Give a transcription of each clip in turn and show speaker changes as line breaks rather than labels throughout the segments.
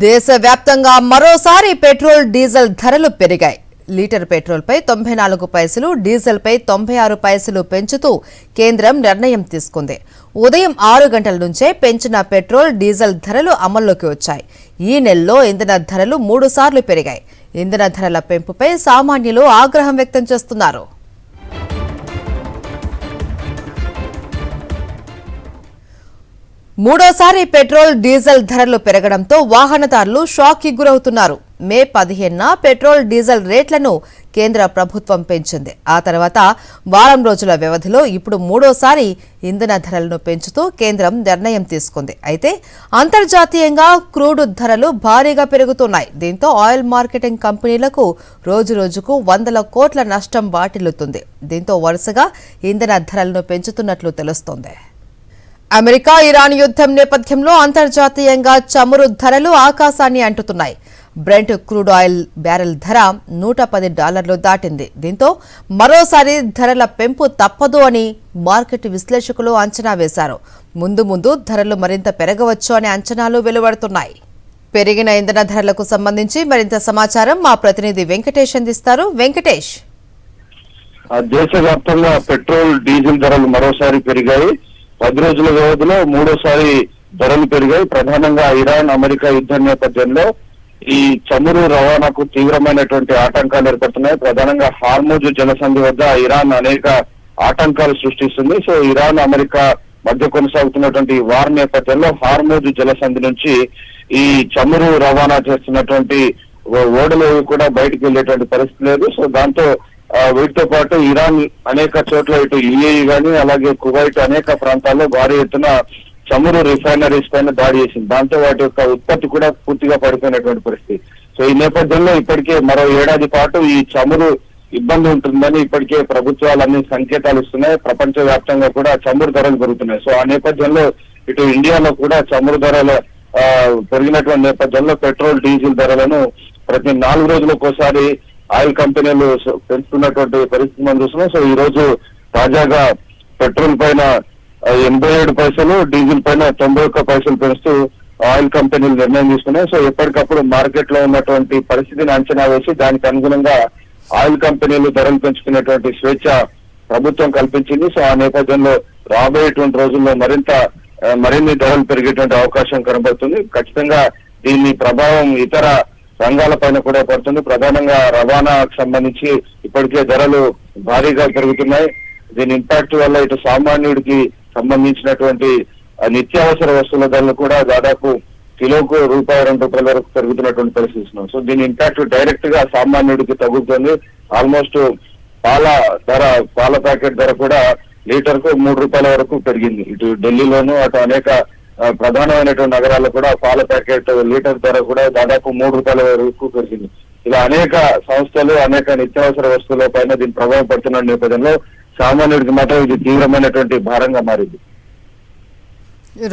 దేశవ్యాప్తంగా మరోసారి petrol diesel ధరలు పెరిగాయి. లీటర్ పెట్రోల్పై 94 పైసలు, డీజిల్పై 96 పైసలు పెంచుతూ కేంద్రం నిర్ణయం తీసుకుంది. ఉదయం 6 గంటల నుంచే పెంచిన పెట్రోల్, డీజిల్ ధరలు అమల్లోకి వచ్చాయి. ఈ నెలలో ఇంధన ధరలు 3 సార్లు పెరిగాయి. ఇంధన ధరల పెంపుపై సామాన్యులు ఆగ్రహం వ్యక్తం చేస్తున్నారు. మూడోసారి పెట్రోల్, డీజిల్ ధరలు పెరగడంతో వాహనదారులు షాక్ కి గురవుతున్నారు. మే 15న పెట్రోల్, డీజిల్ రేట్లను కేంద్ర ప్రభుత్వం పెంచింది. ఆ తర్వాత వారం రోజుల వ్యవధిలో ఇప్పుడు మూడోసారి ఇంధన ధరలను పెంచుతూ కేంద్రం నిర్ణయం తీసుకుంది. అయితే అంతర్జాతీయంగా క్రూడ్ ధరలు భారీగా పెరుగుతున్నాయి. దీంతో ఆయిల్ మార్కెటింగ్ కంపెనీలకు రోజురోజుకు 100ల కోట్ల నష్టం వాటిల్లుతుంది. దీంతో వరుసగా ఇంధన ధరలను పెంచుతున్నట్లు తెలుస్తోంది. అమెరికా ఇరాన్ యుద్ధం నేపథ్యంలో అంతర్జాతీయంగా చమురు ధరలు ఆకాశాన్ని అంటుతున్నాయి. బ్రెంట్ క్రూడ్ ఆయిల్ బ్యారెల్ ధర $110 దాటింది. దీంతో మరోసారి ధరల పెంపు తప్పదు అని మార్కెట్ విశ్లేషకులు అంచనా వేశారు. ముందు ధరలు మరింత పెరగవచ్చు అనే అంచనాలు వెలువడుతున్నాయి. పెరిగిన ఇంధన ధరలకు సంబంధించి మరింత సమాచారం మా ప్రతినిధి వెంకటేష్ అందిస్తారు. వెంకటేష్,
దేశవ్యాప్తంగా పెట్రోల్, డీజిల్ ధరలు మరోసారి పెరిగాయి. 10 రోజుల వ్యవధిలో మూడోసారి ధరలు పెరిగాయి. ప్రధానంగా ఇరాన్, అమెరికా యుద్ధం నేపథ్యంలో ఈ చమురు రవాణాకు తీవ్రమైనటువంటి ఆటంకాలు ఏర్పడుతున్నాయి. ప్రధానంగా హార్మోజ్ జలసంధి వద్ద ఇరాన్ అనేక ఆటంకాలు సృష్టిస్తుంది. సో ఇరాన్, అమెరికా మధ్య కొనసాగుతున్నటువంటి వార్ నేపథ్యంలో హార్మోజ్ జలసంధి నుంచి ఈ చమురు రవాణా చేస్తున్నటువంటి ఓడలు కూడా బయటకు వెళ్లేటువంటి పరిస్థితి లేదు. సో దాంతో వీటితో పాటు ఇరాన్ అనేక చోట్ల ఇటు యుఏఈ గానీ అలాగే కువైట్ అనేక ప్రాంతాల్లో భారీ ఎత్తున చమురు రిఫైనరీస్ పైన దాడి చేసింది. దాంతో వాటి యొక్క ఉత్పత్తి కూడా పూర్తిగా పడిపోయినటువంటి పరిస్థితి. సో ఈ నేపథ్యంలో ఇప్పటికే మరో ఏడాది పాటు ఈ చమురు ఇబ్బంది ఉంటుందని ఇప్పటికే ప్రభుత్వాలన్నీ సంకేతాలు ఇస్తున్నాయి. ప్రపంచ వ్యాప్తంగా కూడా చమురు ధరలు పెరుగుతున్నాయి. సో ఆ నేపథ్యంలో ఇటు ఇండియాలో కూడా చమురు ధరలు పెరిగినటువంటి నేపథ్యంలో పెట్రోల్, డీజిల్ ధరలను ప్రతి 4 రోజులకు ఒకసారి ఆయిల్ కంపెనీలు పెంచుతున్నటువంటి పరిస్థితి మనం చూస్తున్నాం. సో ఈ రోజు తాజాగా పెట్రోల్ పైన 87 పైసలు, డీజిల్ పైన 91 పైసలు పెంచుతూ ఆయిల్ కంపెనీలు నిర్ణయం తీసుకున్నాయి. సో ఎప్పటికప్పుడు మార్కెట్ లో ఉన్నటువంటి పరిస్థితిని అంచనా వేసి దానికి అనుగుణంగా ఆయిల్ కంపెనీలు ధరలు పెంచుకునేటువంటి స్వేచ్ఛ ప్రభుత్వం కల్పించింది. సో ఆ నేపథ్యంలో రాబోయేటువంటి రోజుల్లో మరిన్ని ధరలు పెరిగేటువంటి అవకాశం కనబడుతుంది. ఖచ్చితంగా దీని ప్రభావం ఇతర రంగాలపైన కూడా పడుతుంది. ప్రధానంగా రవాణాకు సంబంధించి ఇప్పటికే ధరలు భారీగా పెరుగుతున్నాయి. దీని ఇంపాక్ట్ వల్ల ఇటు సామాన్యుడికి సంబంధించినటువంటి నిత్యావసర వస్తువుల ధరలు కూడా దాదాపు కిలోకు ₹1-2 వరకు పెరుగుతున్నటువంటి పరిస్థితి. సో దీని ఇంపాక్ట్ డైరెక్ట్ గా సామాన్యుడికి తగ్గుతుంది. ఆల్మోస్ట్ పాల ప్యాకెట్ ధర కూడా లీటర్ కు ₹3 వరకు పెరిగింది. ఇటు ఢిల్లీలోను అటు అనేక ప్రధానమైనటువంటి నగరాల్లో కూడా పాల ప్యాకెట్ లీటర్ ధర కూడా దాదాపు ₹3 వరకు పెరిగింది. ఇలా అనేక సంస్థలు, అనేక నిత్యావసర వస్తువుల పైన దీని ప్రభావం పడుతున్న నేపథ్యంలో సామాన్యుడికి మాత్రం ఇది తీవ్రమైనటువంటి భారంగా మారింది.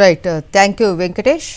Right, thank you Venkatesh.